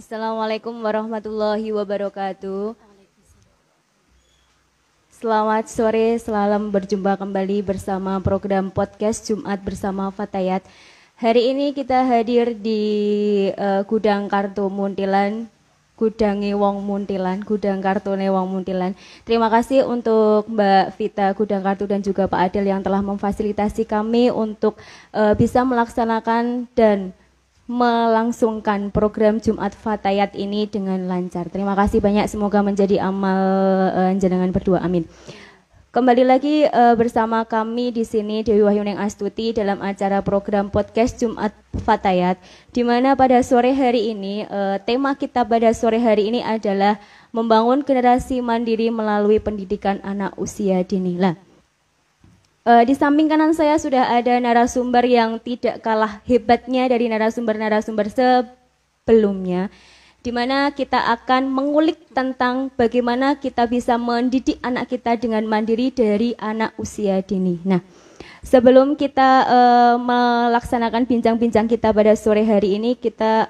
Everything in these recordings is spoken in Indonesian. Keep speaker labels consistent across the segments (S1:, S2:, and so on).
S1: Assalamualaikum warahmatullahi wabarakatuh. Selamat sore, selamat berjumpa kembali bersama program podcast Jumat bersama Fatayat. Hari ini kita hadir di Gudang Kartu Muntilan, Gudange Wong Muntilan, Gudang Kartune Wong Muntilan. Terima kasih untuk Mbak Vita Gudang Kartu dan juga Pak Adel yang telah memfasilitasi kami untuk bisa melaksanakan dan melangsungkan program Jumat Fatayat ini dengan lancar. Terima kasih banyak, semoga menjadi amal jenengan berdua, amin. Kembali lagi bersama kami di sini Dewi Wahyuning Astuti dalam acara program podcast Jumat Fatayat, di mana pada sore hari ini tema kita pada sore hari ini adalah membangun generasi mandiri melalui pendidikan anak usia dini. Di samping kanan saya sudah ada narasumber yang tidak kalah hebatnya dari narasumber-narasumber sebelumnya, di mana kita akan mengulik tentang bagaimana kita bisa mendidik anak kita dengan mandiri dari anak usia dini. Nah, sebelum kita melaksanakan bincang-bincang kita pada sore hari ini, kita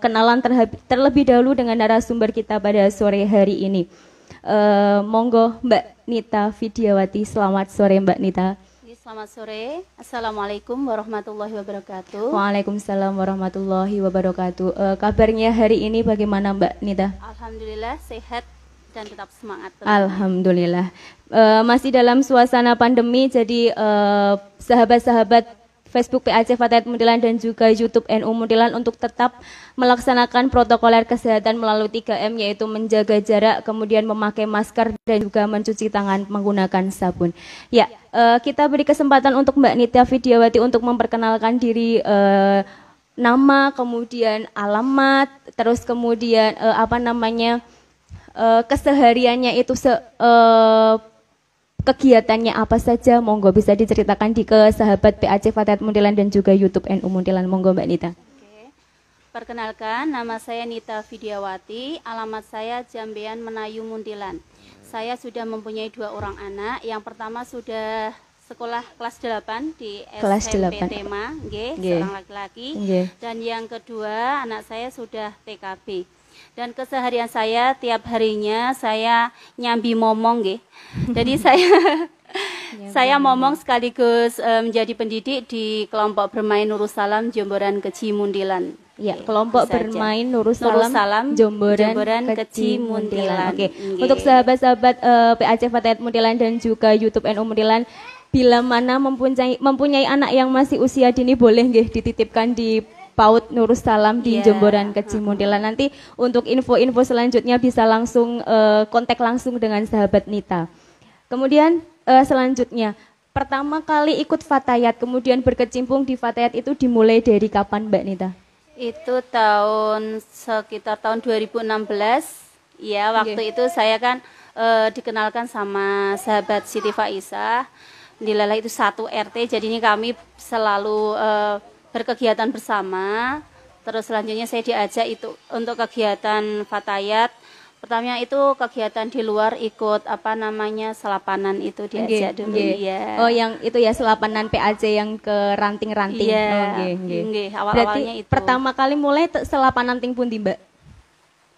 S1: kenalan terlebih dahulu dengan narasumber kita pada sore hari ini. Monggo Mbak Nita Vidyawati. Selamat sore Mbak Nita.
S2: Selamat sore. Assalamualaikum warahmatullahi wabarakatuh.
S1: Waalaikumsalam warahmatullahi wabarakatuh. Kabarnya hari ini bagaimana Mbak Nita?
S2: Alhamdulillah sehat dan tetap semangat.
S1: Alhamdulillah. Masih dalam suasana pandemi, jadi sahabat-sahabat Facebook PAC Fatayat Muntilan dan juga YouTube NU Muntilan untuk tetap melaksanakan protokoler kesehatan melalui 3M, yaitu menjaga jarak, kemudian memakai masker dan juga mencuci tangan menggunakan sabun. Ya, kita beri kesempatan untuk Mbak Nita Vidyawati untuk memperkenalkan diri, nama, kemudian alamat, terus kemudian kesehariannya itu kegiatannya apa saja. Monggo bisa diceritakan ke sahabat PAC Fatayat Muntilan dan juga YouTube NU Muntilan. Monggo Mbak Nita.
S2: Oke. Perkenalkan, nama saya Nita Vidyawati, alamat saya Jambean Menayu Muntilan. Saya sudah mempunyai 2 orang anak. Yang pertama sudah sekolah kelas 8 di SMP Tema, seorang laki-laki. Dan yang kedua anak saya sudah TKB. Dan keseharian saya tiap harinya saya nyambi momong nggih. Jadi saya momong sekaligus menjadi pendidik di kelompok bermain Nurussalam Jomboran Keci Muntilan.
S1: Ya, kelompok bermain Nurussalam Jomboran Keci Muntilan. Oke. Untuk sahabat-sahabat PAC Fatayat Muntilan dan juga YouTube NU Muntilan, bila mana mempunyai anak yang masih usia dini, boleh nggih dititipkan di PAUD Nurussalam di Jomboran Keci Muntilan. Nanti untuk info-info selanjutnya bisa langsung kontak langsung dengan sahabat Nita. Kemudian selanjutnya, pertama kali ikut Fatayat kemudian berkecimpung di Fatayat itu dimulai dari kapan Mbak Nita?
S2: Itu sekitar tahun 2016. Ya, waktu itu saya kan dikenalkan sama sahabat Siti Faisah. Dilala itu satu RT, jadi ini kami selalu berkegiatan bersama. Terus selanjutnya saya diajak itu untuk kegiatan Fatayat. Pertamanya itu kegiatan di luar, ikut selapanan itu diajak dulu. Ya.
S1: Oh, yang itu ya, selapanan PAC yang ke ranting-ranting.
S2: Iya. Awal-awalnya itu.
S1: Pertama kali mulai selapanan ting pundi Mbak?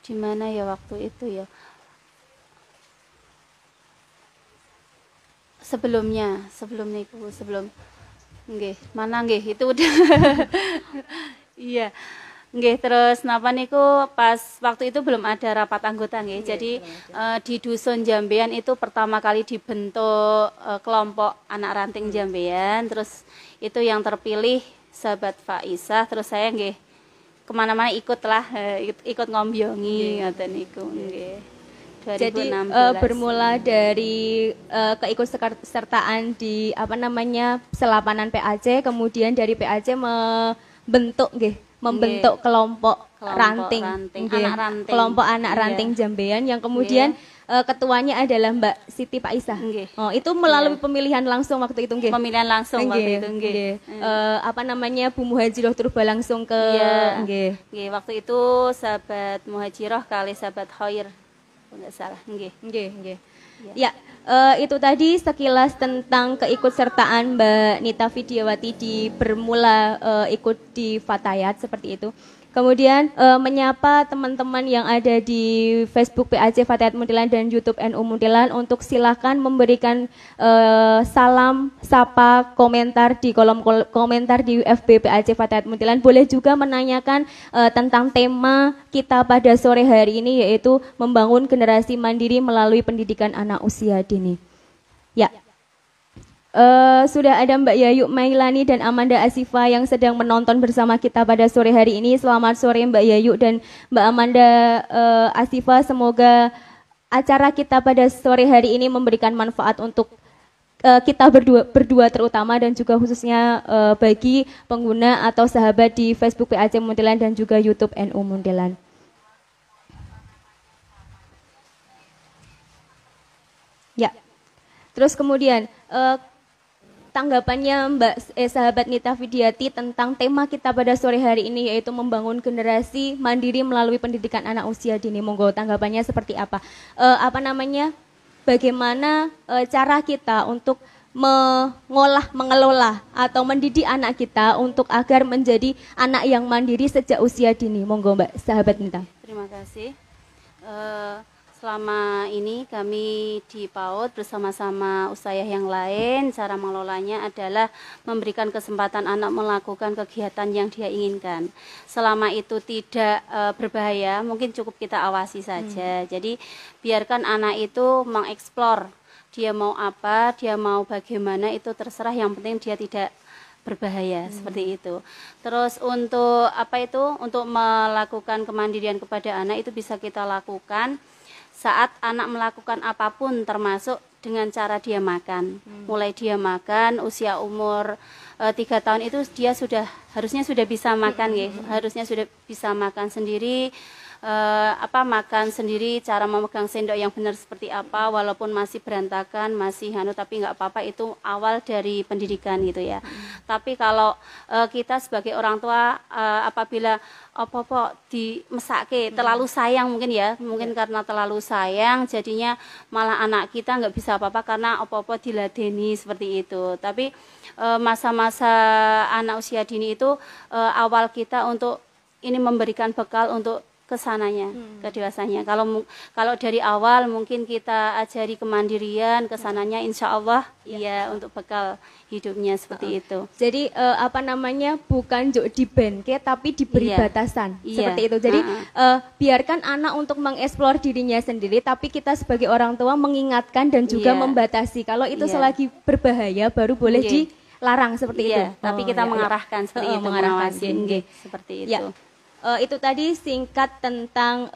S2: Di mana ya waktu itu ya? Sebelum mana itu udah. Iya. Terus napa niku pas waktu itu belum ada rapat anggota nggih. Jadi di dusun Jambean itu pertama kali dibentuk kelompok anak ranting Jambean. Terus itu yang terpilih sahabat Faisah. Terus saya kemana-mana ikut ngombyongi ngoten niku nggih.
S1: Jadi bermula dari keikutsertaan di selapanan PAC, kemudian dari PAC membentuk kelompok ranting, kelompok anak ranting Jambean yang kemudian ketuanya adalah Mbak Siti Faisah. Oh, itu melalui pemilihan langsung waktu itu nggih.
S2: Pemilihan langsung waktu itu nggih.
S1: Bu Muhajiroh Turba langsung ke
S2: nggih. Waktu itu sahabat Muhajiroh kali sahabat Khair. Enggak salah, nggih. Ya, itu tadi sekilas tentang keikutsertaan Mbak Nita Vidyawati di bermula ikut di Fatayat seperti itu.
S1: Kemudian menyapa teman-teman yang ada di Facebook PAC Fatayat Muntilan dan YouTube NU Muntilan untuk silakan memberikan salam, sapa, komentar di kolom komentar di FB PAC Fatayat Muntilan. Boleh juga menanyakan tentang tema kita pada sore hari ini, yaitu membangun generasi mandiri melalui pendidikan anak usia dini. Ya. Sudah ada Mbak Yayu Mailani dan Amanda Asifa yang sedang menonton bersama kita pada sore hari ini. Selamat sore Mbak Yayu dan Mbak Amanda Asifa. Semoga acara kita pada sore hari ini memberikan manfaat untuk kita berdua terutama, dan juga khususnya bagi pengguna atau sahabat di Facebook PAC Muntilan dan juga YouTube NU Muntilan. Ya, terus kemudian tanggapannya sahabat Nita Fidiati tentang tema kita pada sore hari ini, yaitu membangun generasi mandiri melalui pendidikan anak usia dini. Monggo tanggapannya seperti apa? Bagaimana cara kita untuk mengelola atau mendidik anak kita untuk agar menjadi anak yang mandiri sejak usia dini. Monggo Mbak sahabat Nita.
S2: Terima kasih. Selama ini kami di PAUD bersama-sama usayah yang lain, cara mengelolanya adalah memberikan kesempatan anak melakukan kegiatan yang dia inginkan. Selama itu tidak berbahaya, mungkin cukup kita awasi saja. Jadi biarkan anak itu mengeksplor, dia mau apa, dia mau bagaimana, itu terserah, yang penting dia tidak berbahaya, seperti itu. Terus untuk untuk melakukan kemandirian kepada anak itu bisa kita lakukan saat anak melakukan apapun, termasuk dengan cara dia makan. Mulai dia makan usia umur 3 tahun itu dia harusnya sudah bisa makan ya. Harusnya sudah bisa makan sendiri, makan sendiri, cara memegang sendok yang benar seperti apa, walaupun masih berantakan, masih tapi nggak apa-apa, itu awal dari pendidikan gitu ya. Tapi kalau kita sebagai orang tua apabila dimesake terlalu sayang mungkin karena terlalu sayang, jadinya malah anak kita nggak bisa apa-apa karena diladeni seperti itu. Tapi masa-masa anak usia dini itu awal kita untuk ini memberikan bekal untuk kesananya, ke dewasanya. Kalau dari awal mungkin kita ajari kemandirian, kesananya insya Allah ya untuk bekal hidupnya seperti itu.
S1: Jadi bukan dibenke tapi diberi batasan seperti itu. Jadi biarkan anak untuk mengeksplor dirinya sendiri, tapi kita sebagai orang tua mengingatkan dan juga membatasi. Kalau itu selagi berbahaya baru boleh dilarang seperti itu.
S2: Tapi kita mengarahkan seperti itu, mengawasi seperti itu.
S1: Itu tadi singkat tentang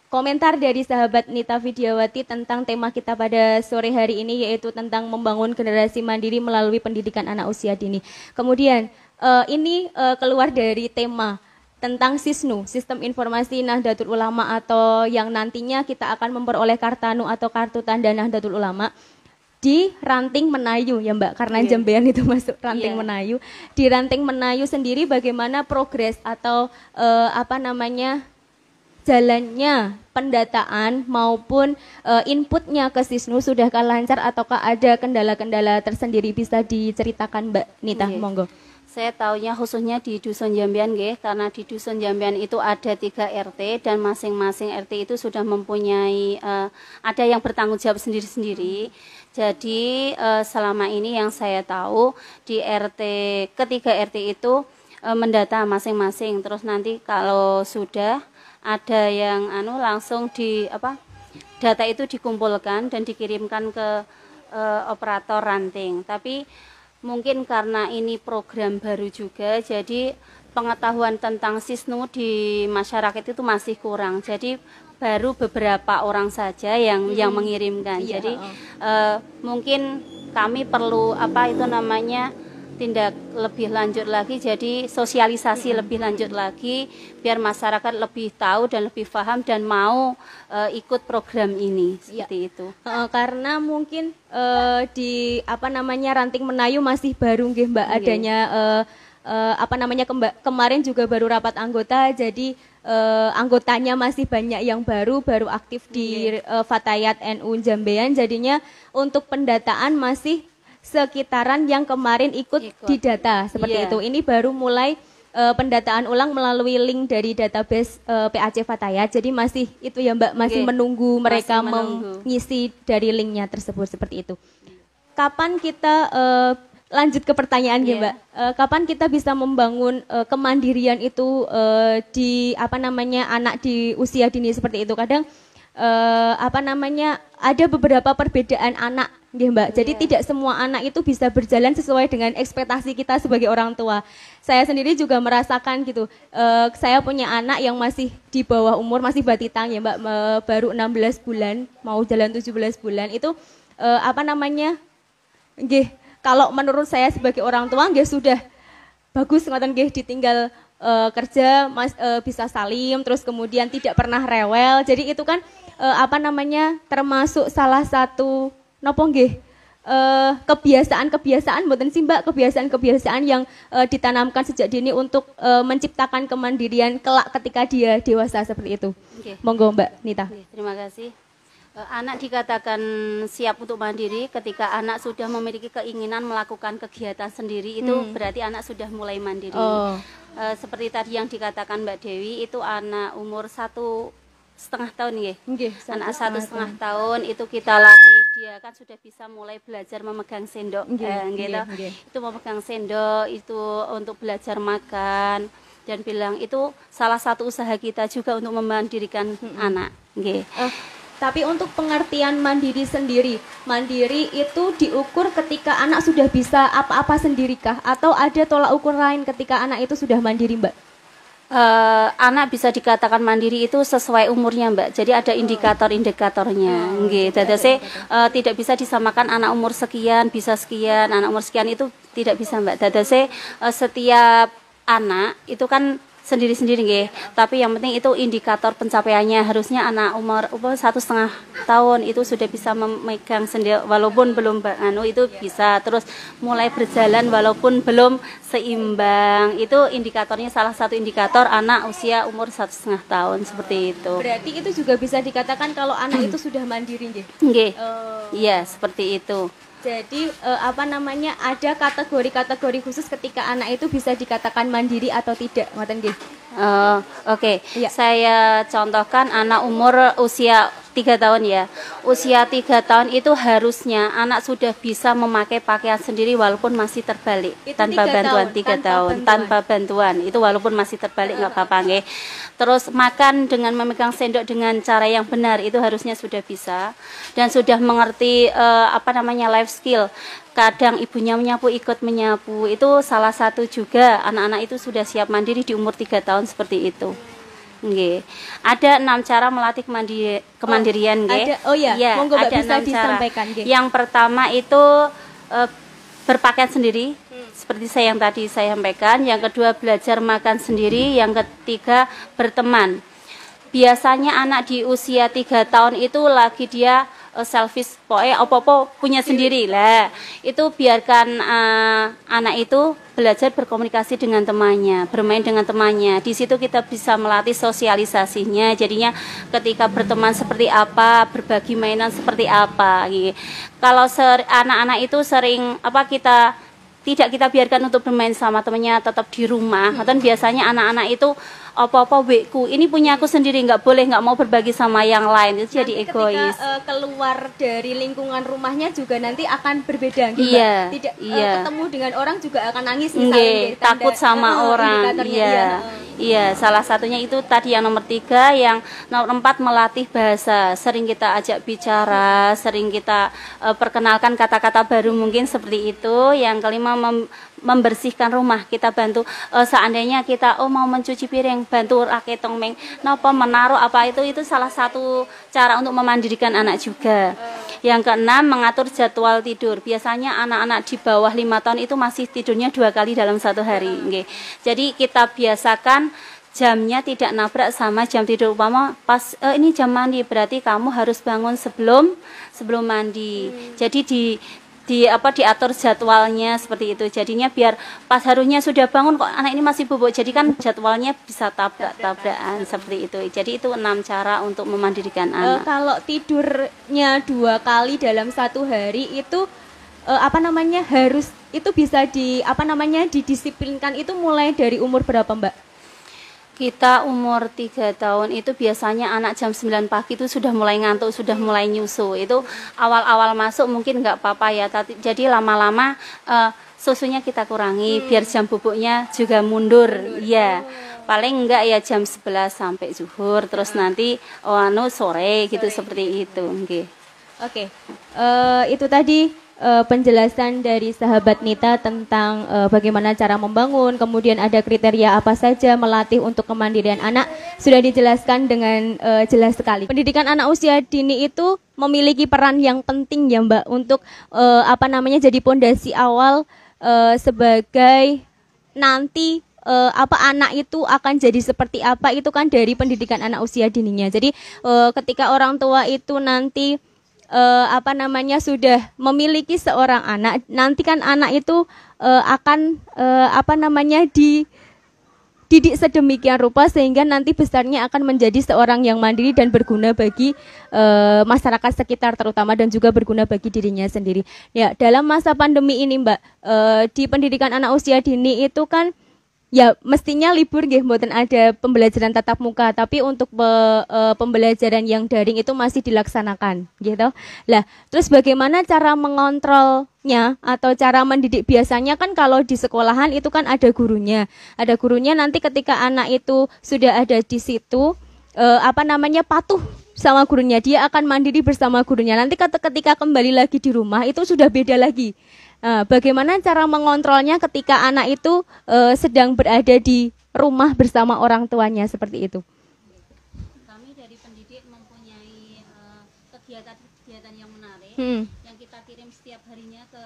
S1: komentar dari sahabat Nita Fidiawati tentang tema kita pada sore hari ini, yaitu tentang membangun generasi mandiri melalui pendidikan anak usia dini. Kemudian ini keluar dari tema tentang SISNU, Sistem Informasi Nahdlatul Ulama, atau yang nantinya kita akan memperoleh Kartanu atau Kartu Tanda Nahdlatul Ulama di Ranting Menayu ya Mbak, karena Jambean itu masuk Ranting Menayu. Di Ranting Menayu sendiri bagaimana progres atau jalannya pendataan maupun inputnya ke SISNU, sudahkah lancar ataukah ada kendala-kendala tersendiri? Bisa diceritakan Mbak Nita, monggo.
S2: Saya tahunya khususnya di Dusun Jambean karena di Dusun Jambean itu ada 3 RT dan masing-masing RT itu sudah mempunyai ada yang bertanggung jawab sendiri-sendiri. Jadi selama ini yang saya tahu di ketiga RT itu mendata masing-masing. Terus nanti kalau sudah ada yang langsung data itu dikumpulkan dan dikirimkan ke operator ranting. Tapi mungkin karena ini program baru juga, jadi pengetahuan tentang SISNU di masyarakat itu masih kurang. Jadi baru beberapa orang saja yang mengirimkan. Jadi mungkin kami perlu tindak lebih lanjut lagi, jadi sosialisasi lebih lanjut lagi biar masyarakat lebih tahu dan lebih paham dan mau ikut program ini seperti itu.
S1: Karena mungkin di Ranting Menayu masih baru Mbak adanya kemarin juga baru rapat anggota, jadi anggotanya masih banyak yang baru aktif di Fatayat NU Jambean, jadinya untuk pendataan masih sekitaran yang kemarin ikut didata seperti itu. Ini baru mulai pendataan ulang melalui link dari database PAC Fatayat. Jadi masih itu ya Mbak, masih menunggu mereka mengisi dari linknya tersebut seperti itu. Kapan kita lanjut ke pertanyaan Mbak, kapan kita bisa membangun kemandirian itu di anak di usia dini seperti itu? Kadang ada beberapa perbedaan anak Mbak. Jadi tidak semua anak itu bisa berjalan sesuai dengan ekspektasi kita sebagai orang tua. Saya sendiri juga merasakan gitu. Saya punya anak yang masih di bawah umur, masih batitang ya Mbak, baru 16 bulan, mau jalan 17 bulan. Itu kalau menurut saya sebagai orang tua sudah bagus ngoten ditinggal kerja bisa salim, terus kemudian tidak pernah rewel. Jadi itu kan termasuk salah satu kebiasaan mboten sih Mbak, kebiasaan yang ditanamkan sejak dini untuk menciptakan kemandirian kelak ketika dia dewasa seperti itu. Monggo Mbak Nita.
S2: Terima kasih. Anak dikatakan siap untuk mandiri ketika anak sudah memiliki keinginan melakukan kegiatan sendiri, itu berarti anak sudah mulai mandiri. Seperti tadi yang dikatakan Mbak Dewi, itu anak umur 1,5 tahun ya. Anak 1,5 tahun itu kita latih, dia kan sudah bisa mulai belajar memegang sendok. Itu memegang sendok itu untuk belajar makan, dan bilang itu salah satu usaha kita juga untuk memandirikan anak.
S1: Tapi untuk pengertian mandiri sendiri, mandiri itu diukur ketika anak sudah bisa apa-apa sendirikah? Atau ada tolak ukur lain ketika anak itu sudah mandiri Mbak?
S2: Anak bisa dikatakan mandiri itu sesuai umurnya Mbak. Jadi ada indikator-indikatornya. Tidak bisa disamakan anak umur sekian bisa sekian, anak umur sekian itu tidak bisa Mbak. Setiap anak itu kan sendiri-sendiri tapi yang penting itu indikator pencapaiannya. Harusnya anak umur 1,5 tahun itu sudah bisa memegang sendiri walaupun belum itu bisa, terus mulai berjalan walaupun belum seimbang. Itu indikatornya, salah satu indikator anak usia umur 1,5 tahun seperti itu.
S1: Berarti itu juga bisa dikatakan kalau anak itu sudah mandiri
S2: Iya, seperti itu.
S1: Jadi ada kategori-kategori khusus ketika anak itu bisa dikatakan mandiri atau tidak, ngoten nggih.
S2: Saya contohkan anak umur usia 3 tahun ya. Usia 3 tahun itu harusnya anak sudah bisa memakai pakaian sendiri walaupun masih terbalik tanpa bantuan. 3 tahun tanpa bantuan. Itu walaupun masih terbalik nggak apa-apa nggih. Terus makan dengan memegang sendok dengan cara yang benar itu harusnya sudah bisa, dan sudah mengerti life skill. Kadang ibunya menyapu ikut menyapu, itu salah satu juga anak-anak itu sudah siap mandiri di umur 3 tahun seperti itu. Ada 6 cara melatih kemandirian
S1: monggo Mbak, bisa disampaikan.
S2: Yang pertama itu berpakaian sendiri, seperti yang tadi saya sampaikan. Yang kedua belajar makan sendiri. Yang ketiga berteman. Biasanya anak di usia 3 tahun itu lagi dia selfish, pokoknya apa-apa punya sendiri lah. Itu biarkan anak itu belajar berkomunikasi dengan temannya, bermain dengan temannya. Di situ kita bisa melatih sosialisasinya. Jadinya ketika berteman seperti apa, berbagi mainan seperti apa. Kalau anak-anak itu sering tidak kita biarkan untuk bermain sama temannya, tetap di rumah. Dan biasanya anak-anak itu apa-apa weku, ini punya aku sendiri, nggak mau berbagi sama yang lain, itu jadi egois.
S1: Ketika keluar dari lingkungan rumahnya juga nanti akan berbeda gitu. Tidak ketemu dengan orang juga akan nangis misalnya,
S2: takut sama orang. Iya, salah satunya itu tadi yang nomor 3. Yang nomor 4 melatih bahasa. Sering kita ajak bicara, sering kita perkenalkan kata-kata baru mungkin seperti itu. Yang kelima membersihkan rumah, kita bantu. Seandainya kita mau mencuci piring, bantu raketong menaruh apa itu salah satu cara untuk memandirikan anak juga. Yang keenam mengatur jadwal tidur. Biasanya anak-anak di bawah 5 tahun itu masih tidurnya 2 kali dalam 1 hari. Jadi kita biasakan jamnya tidak nabrak sama jam tidur. Umpama pas ini jam mandi, berarti kamu harus bangun sebelum mandi. Jadi diatur jadwalnya seperti itu. Jadinya biar pas harusnya sudah bangun kok anak ini masih bobok. Jadi kan jadwalnya bisa tabrakan seperti itu. Jadi itu 6 cara untuk memandirikan anak.
S1: Kalau tidurnya 2 kali dalam 1 hari itu harus itu bisa didisiplinkan itu mulai dari umur berapa Mbak?
S2: Kita umur 3 tahun itu biasanya anak jam 9 pagi itu sudah mulai ngantuk, sudah mulai nyusu. Itu awal-awal masuk mungkin nggak apa-apa ya, jadi lama-lama susunya kita kurangi biar jam bubuknya juga mundur. Ya, paling enggak ya jam 11 sampai zuhur, terus nanti sore gitu seperti itu.
S1: Oke. Itu tadi penjelasan dari sahabat Nita tentang bagaimana cara membangun, kemudian ada kriteria apa saja melatih untuk kemandirian anak, sudah dijelaskan dengan jelas sekali. Pendidikan anak usia dini itu memiliki peran yang penting ya Mbak untuk jadi pondasi awal sebagai nanti anak itu akan jadi seperti apa, itu kan dari pendidikan anak usia dininya. Jadi ketika orang tua itu nanti sudah memiliki seorang anak, nanti kan anak itu akan dididik sedemikian rupa sehingga nanti besarnya akan menjadi seorang yang mandiri dan berguna bagi masyarakat sekitar terutama, dan juga berguna bagi dirinya sendiri. Ya, dalam masa pandemi ini Mbak, di pendidikan anak usia dini itu kan ya mestinya libur nggih, mboten ada pembelajaran tatap muka, tapi untuk pembelajaran yang daring itu masih dilaksanakan gitu. Lah, terus bagaimana cara mengontrolnya atau cara mendidik? Biasanya kan kalau di sekolahan itu kan ada gurunya. Ada gurunya, nanti ketika anak itu sudah ada di situ patuh sama gurunya, dia akan mandiri bersama gurunya. Nanti ketika kembali lagi di rumah itu sudah beda lagi. Bagaimana cara mengontrolnya ketika anak itu sedang berada di rumah bersama orang tuanya seperti itu?
S2: Kami dari pendidik mempunyai kegiatan-kegiatan yang menarik yang kita kirim setiap harinya ke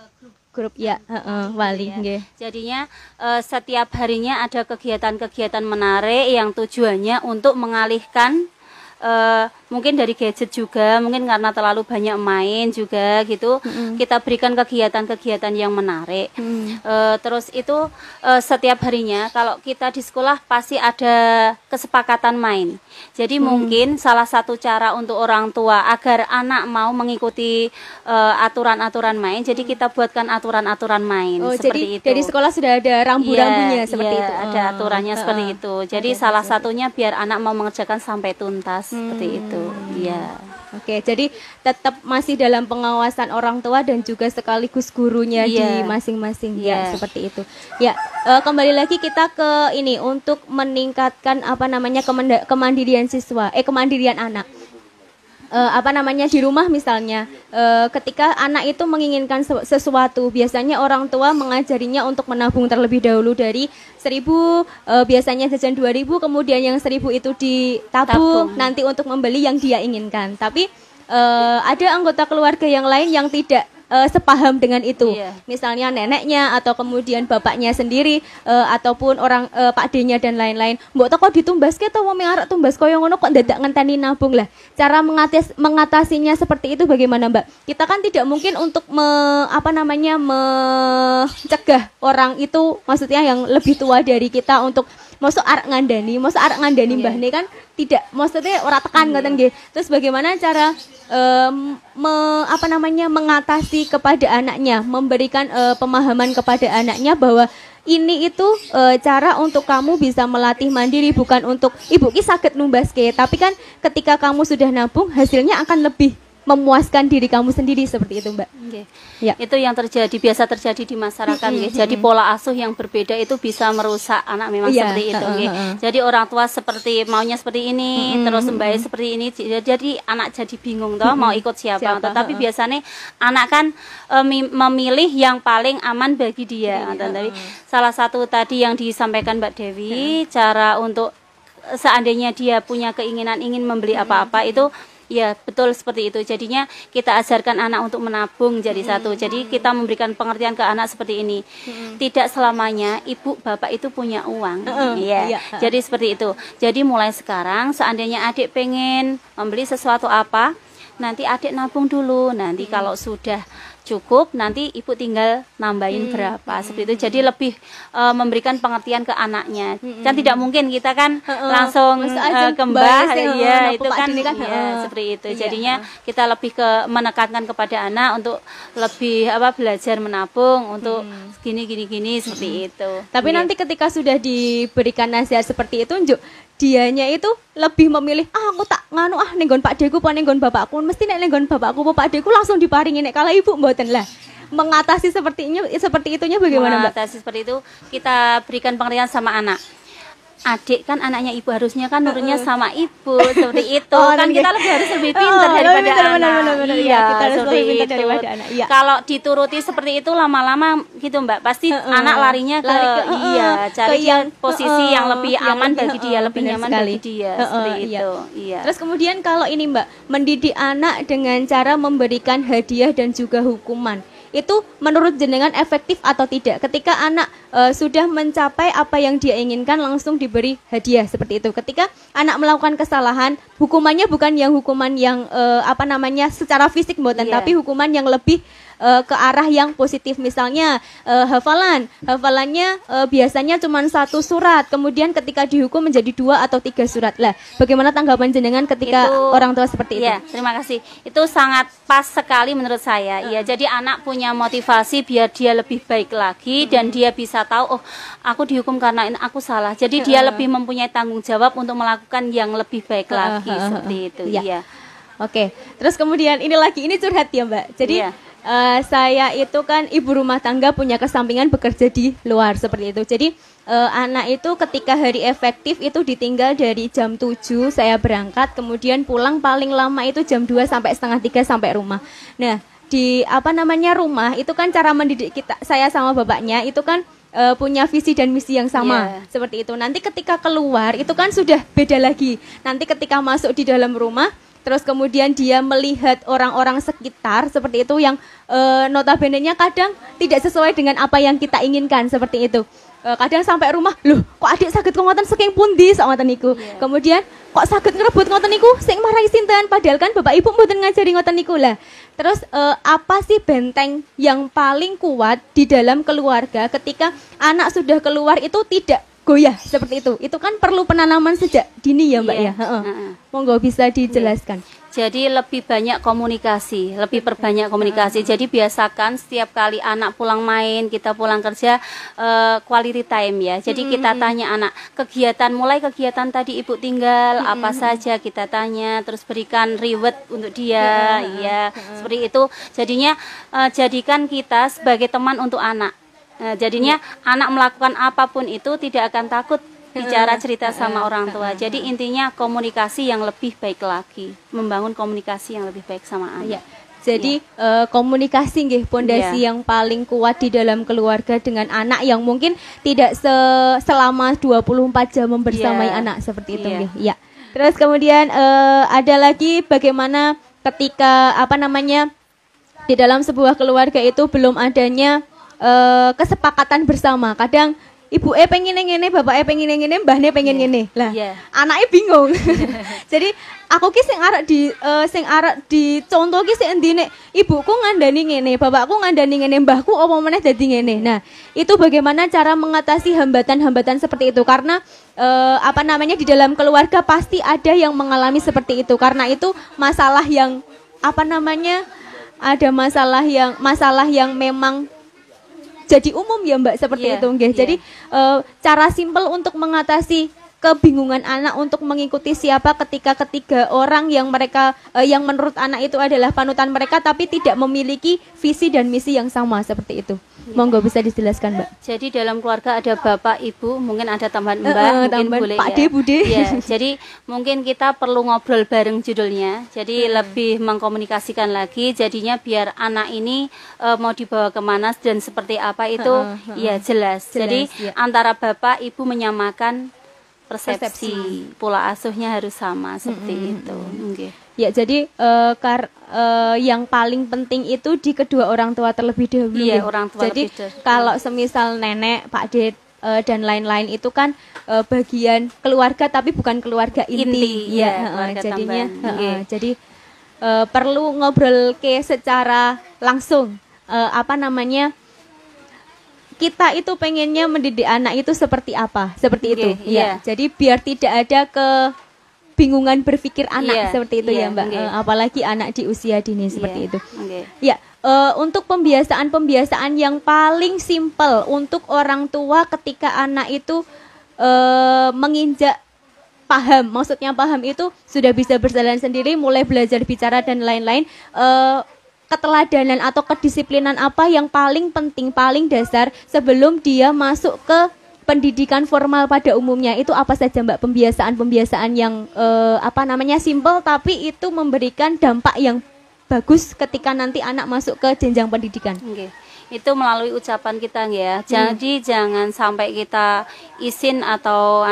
S2: grup
S1: ya, wali.
S2: Ya. Jadinya setiap harinya ada kegiatan-kegiatan menarik yang tujuannya untuk mengalihkan mungkin dari gadget juga, mungkin karena terlalu banyak main juga gitu, kita berikan kegiatan-kegiatan yang menarik. Terus itu setiap harinya kalau kita di sekolah pasti ada kesepakatan main. Jadi mungkin salah satu cara untuk orang tua agar anak mau mengikuti aturan-aturan main, jadi kita buatkan aturan-aturan main seperti itu.
S1: Jadi dari sekolah sudah ada rambu-rambunya seperti itu.
S2: Ada aturannya seperti itu. Jadi salah satunya biar anak mau mengerjakan sampai tuntas seperti itu. Iya.
S1: Oke, jadi tetap masih dalam pengawasan orang tua dan juga sekaligus gurunya di masing-masing ya, seperti itu. Ya, kembali lagi kita ke ini untuk meningkatkan kemandirian siswa, kemandirian anak. Di rumah misalnya, ketika anak itu menginginkan sesuatu, biasanya orang tua mengajarinya untuk menabung terlebih dahulu dari 1.000, biasanya jajan 2.000, kemudian yang 1.000 itu ditabung nanti untuk membeli yang dia inginkan. Tapi ada anggota keluarga yang lain yang tidak sepaham dengan itu. Misalnya neneknya atau kemudian bapaknya sendiri ataupun orang Pak D-nya dan lain-lain. Mbok toko ditumbas ke atau mau arek tumbas koyo ngono kok dadak ngenteni nabung lah. Cara mengatasinya seperti itu bagaimana, Mbak? Kita kan tidak mungkin untuk mencegah orang itu, maksudnya yang lebih tua dari kita untuk mosok arek ngandani mbah ne kan tidak, maksudnya ora tekan ngoten nggih. Terus bagaimana cara mengatasi kepada anaknya, memberikan pemahaman kepada anaknya bahwa ini itu cara untuk kamu bisa melatih mandiri, bukan untuk ibu ki saged numbaske, tapi kan ketika kamu sudah nabung hasilnya akan lebih memuaskan diri kamu sendiri, seperti itu, Mbak.
S2: Ya. Itu yang biasa terjadi di masyarakat. Jadi pola asuh yang berbeda itu bisa merusak anak, memang seperti itu. Jadi orang tua maunya seperti ini, terus mbak seperti ini, jadi anak jadi bingung toh mau ikut siapa. Tapi biasanya anak kan memilih yang paling aman bagi dia. Tapi salah satu tadi yang disampaikan Mbak Dewi, cara untuk seandainya dia punya keinginan ingin membeli apa-apa itu, ya betul seperti itu. Jadinya kita ajarkan anak untuk menabung jadi satu. Jadi kita memberikan pengertian ke anak seperti ini. Tidak selamanya ibu bapak itu punya uang. Jadi seperti itu. Jadi mulai sekarang seandainya adik pengen membeli sesuatu apa, nanti adik nabung dulu. Nanti kalau sudah cukup, nanti ibu tinggal nambahin berapa seperti itu. Jadi lebih memberikan pengertian ke anaknya. Kan tidak mungkin kita kan langsung kembah, ya itu kan ya, seperti itu. Jadinya kita lebih menekankan kepada anak untuk lebih belajar menabung untuk gini seperti itu.
S1: Tapi nanti ketika sudah diberikan nasihat seperti itu, dianya itu lebih memilih aku tak nganu nenggon Pak Deku apa nenggon bapakku, mesti nenggon bapakku apa Pak Deku langsung diparingi nek kalau ibu mboten lah. Mengatasi seperti itunya bagaimana, Mbak?
S2: Mengatasi seperti itu kita berikan pengertian sama anak. Adik kan anaknya ibu, harusnya kan nurunnya sama ibu seperti itu. Kan kita harus lebih pintar daripada anak. Iya, kita harus lebih pintar daripada anak. Iya. Kalau dituruti seperti itu lama-lama gitu Mbak, pasti anak larinya cari yang posisi yang lebih aman bagi dia, lebih nyaman bagi dia seperti itu. Iya.
S1: Terus kemudian kalau ini Mbak, mendidik anak dengan cara memberikan hadiah dan juga hukuman, itu menurut jenengan efektif atau tidak? Ketika anak sudah mencapai apa yang dia inginkan langsung diberi hadiah seperti itu. Ketika anak melakukan kesalahan, hukumannya bukan yang hukuman yang secara fisik mboten, tapi hukuman yang lebih ke arah yang positif. Misalnya hafalannya biasanya cuma 1 surat, kemudian ketika dihukum menjadi 2 atau 3 surat. Lah, bagaimana tanggapan jenengan ketika orang tua seperti itu?
S2: Terima kasih. Itu sangat pas sekali menurut saya. Ya, jadi anak punya motivasi biar dia lebih baik lagi dan dia bisa tahu, oh, aku dihukum karena aku salah. Jadi dia lebih mempunyai tanggung jawab untuk melakukan yang lebih baik lagi seperti itu. Iya.
S1: Oke. Terus kemudian ini curhat ya, Mbak. Jadi saya itu kan ibu rumah tangga, punya kesampingan bekerja di luar seperti itu. Jadi anak itu ketika hari efektif itu ditinggal dari jam 7 saya berangkat, kemudian pulang paling lama itu jam 2 sampai setengah 3 sampai rumah. Nah, di rumah itu kan cara mendidik saya sama bapaknya itu kan punya visi dan misi yang sama seperti itu. Nanti ketika keluar itu kan sudah beda lagi. Nanti ketika masuk di dalam rumah, terus kemudian dia melihat orang-orang sekitar seperti itu yang notabene-nya kadang tidak sesuai dengan apa yang kita inginkan seperti itu. Kadang sampai rumah, loh kok adik sakit ngoten saking pundi sak ngoten niku. Kemudian kok sakit ngerebut ngoten niku sing marahi sinten, padahal kan bapak ibu mboten ngajari ngoten niku lah. Terus apa sih benteng yang paling kuat di dalam keluarga ketika anak sudah keluar itu tidak goyah seperti itu? Itu kan perlu penanaman sejak dini ya Mbak ya. Monggo bisa dijelaskan.
S2: Jadi lebih banyak komunikasi, lebih perbanyak komunikasi. Jadi biasakan setiap kali anak pulang main, kita pulang kerja, quality time ya. Jadi kita tanya anak, mulai kegiatan tadi ibu tinggal, apa saja kita tanya, terus berikan reward untuk dia, seperti itu. Jadinya jadikan kita sebagai teman untuk anak. Jadinya anak melakukan apapun itu tidak akan takut bicara cerita sama orang tua. Jadi intinya komunikasi yang lebih baik lagi, membangun komunikasi yang lebih baik sama anak.
S1: Jadi komunikasi nggih pondasi yang paling kuat di dalam keluarga dengan anak yang mungkin tidak selama 24 jam membersamai anak seperti itu nggih. Ya. Terus kemudian ada lagi bagaimana ketika di dalam sebuah keluarga itu belum adanya kesepakatan bersama. Kadang ibu pengen ngene, bapak pengen ngene, mbahne pengen ngene. Lah, anaknya bingung. Jadi aku ki sing arek dicontoh ki sing endi nek ibuku ngandani ngene, bapakku ngandani ngene, mbahku apa meneh dadi ngene. Nah, itu bagaimana cara mengatasi hambatan-hambatan seperti itu? Karena di dalam keluarga pasti ada yang mengalami seperti itu. Karena itu masalah yang ada masalah yang memang jadi umum ya Mbak seperti itu nggih. Jadi cara simpel untuk mengatasi kebingungan anak untuk mengikuti siapa ketika ketiga orang yang menurut anak itu adalah panutan mereka tapi tidak memiliki visi dan misi yang sama seperti itu. Monggo bisa dijelaskan Mbak.
S2: Jadi dalam keluarga ada bapak, ibu, mungkin ada tambahan mbah, mungkin boleh
S1: Pak De, Bude.
S2: Jadi mungkin kita perlu ngobrol bareng judulnya. Jadi lebih mengkomunikasikan lagi. Jadinya biar anak ini mau dibawa kemana dan seperti apa itu jelas. Jadi antara bapak, ibu menyamakan persepsi. Pola asuhnya harus sama seperti itu.
S1: Ya, jadi yang paling penting itu di kedua orang tua terlebih dahulu.
S2: Orang tua.
S1: Jadi kalau semisal nenek, Pak De dan lain-lain itu kan bagian keluarga tapi bukan keluarga inti. Jadinya jadi perlu ngobrol secara langsung apa namanya, kita itu pengennya mendidik anak itu seperti apa, seperti itu. Ya, jadi biar tidak ada kebingungan berpikir anak seperti itu ya Mbak. Apalagi anak di usia dini seperti itu. Ya, untuk pembiasaan yang paling simpel untuk orang tua ketika anak itu menginjak paham, maksudnya paham itu sudah bisa berjalan sendiri, mulai belajar bicara dan lain-lain. Keteladanan atau kedisiplinan apa yang paling penting, paling dasar sebelum dia masuk ke pendidikan formal pada umumnya, itu apa saja Mbak? Pembiasaan yang apa namanya, simple tapi itu memberikan dampak yang bagus ketika nanti anak masuk ke jenjang pendidikan.
S2: Itu melalui ucapan kita ya. Jadi jangan sampai kita izin atau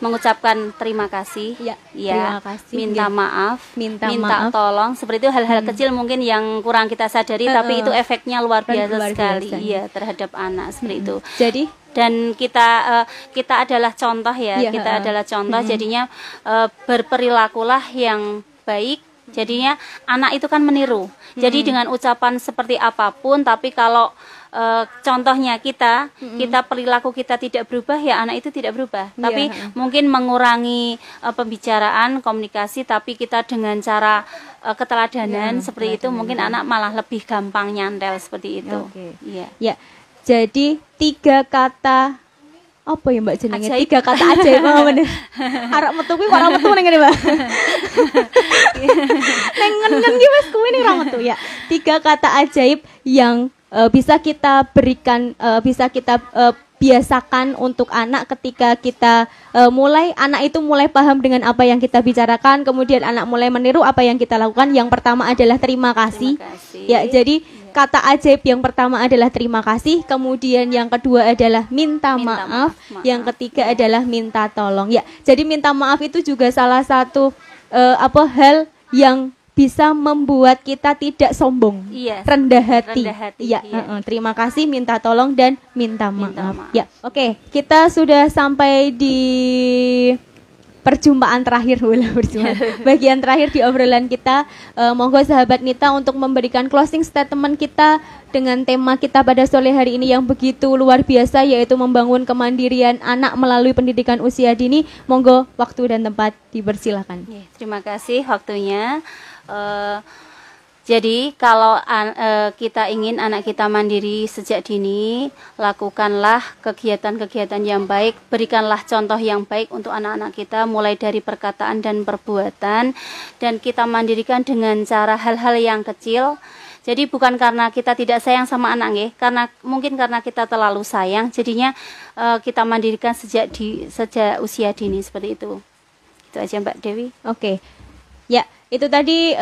S2: mengucapkan terima kasih,
S1: terima kasih,
S2: minta maaf, minta
S1: maaf,
S2: tolong, seperti itu hal-hal kecil mungkin yang kurang kita sadari, tapi itu efeknya luar biasa sekali, terhadap anak seperti itu.
S1: Jadi
S2: dan kita adalah contoh kita adalah contoh, jadinya berperilakulah yang baik. Jadinya anak itu kan meniru. Jadi dengan ucapan seperti apapun, tapi kalau contohnya kita perilaku kita tidak berubah, ya anak itu tidak berubah. Tapi mungkin mengurangi pembicaraan, komunikasi, tapi kita dengan cara keteladanan seperti itu, mungkin anak malah lebih gampang nyantel seperti itu.
S1: Ya, jadi 3 kata apa ya Mbak jenenge? 3 kata ajaib apa bener? Arek metu kuwi kok ora metu ning ngene Mbak. Neng ngenen ki wis kuwi ning ora metu ya. 3 kata ajaib yang bisa kita berikan, bisa kita biasakan untuk anak ketika kita anak itu mulai paham dengan apa yang kita bicarakan, kemudian anak mulai meniru apa yang kita lakukan. Yang pertama adalah terima kasih. Ya, jadi kata ajaib yang pertama adalah terima kasih, kemudian yang kedua adalah minta maaf, yang ketiga adalah minta tolong. Ya, jadi minta maaf itu juga salah satu hal yang bisa membuat kita tidak sombong, rendah hati. Terima kasih, minta tolong, dan minta maaf. Ya, oke, kita sudah sampai di perjumpaan terakhir, bagian terakhir di obrolan kita. Monggo sahabat Nita untuk memberikan closing statement kita dengan tema kita pada sore hari ini yang begitu luar biasa, yaitu membangun kemandirian anak melalui pendidikan usia dini. Monggo waktu dan tempat dipersilakan.
S2: Terima kasih waktunya. Jadi kalau kita ingin anak kita mandiri sejak dini, lakukanlah kegiatan-kegiatan yang baik, berikanlah contoh yang baik untuk anak-anak kita, mulai dari perkataan dan perbuatan, dan kita mandirikan dengan cara hal-hal yang kecil. Jadi bukan karena kita tidak sayang sama anak ya, mungkin karena kita terlalu sayang, jadinya kita mandirikan sejak usia dini seperti itu. Itu aja Mbak Dewi.
S1: Oke. Ya, itu tadi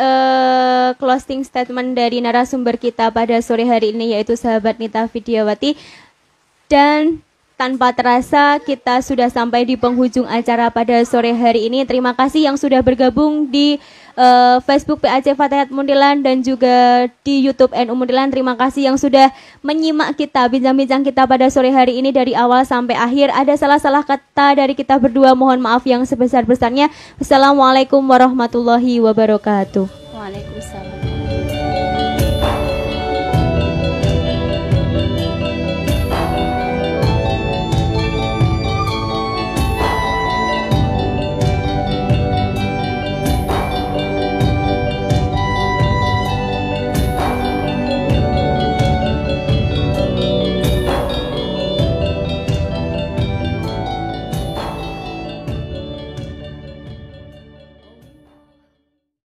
S1: closing statement dari narasumber kita pada sore hari ini, yaitu sahabat Nita Vidyawati. Dan tanpa terasa kita sudah sampai di penghujung acara pada sore hari ini. Terima kasih yang sudah bergabung di Facebook PAC Fatayat Muntilan dan juga di YouTube NU Muntilan. Terima kasih yang sudah menyimak kita, bincang-bincang kita pada sore hari ini dari awal sampai akhir. Ada salah-salah kata dari kita berdua, mohon maaf yang sebesar-besarnya. Wassalamualaikum warahmatullahi wabarakatuh.
S2: Waalaikumsalam.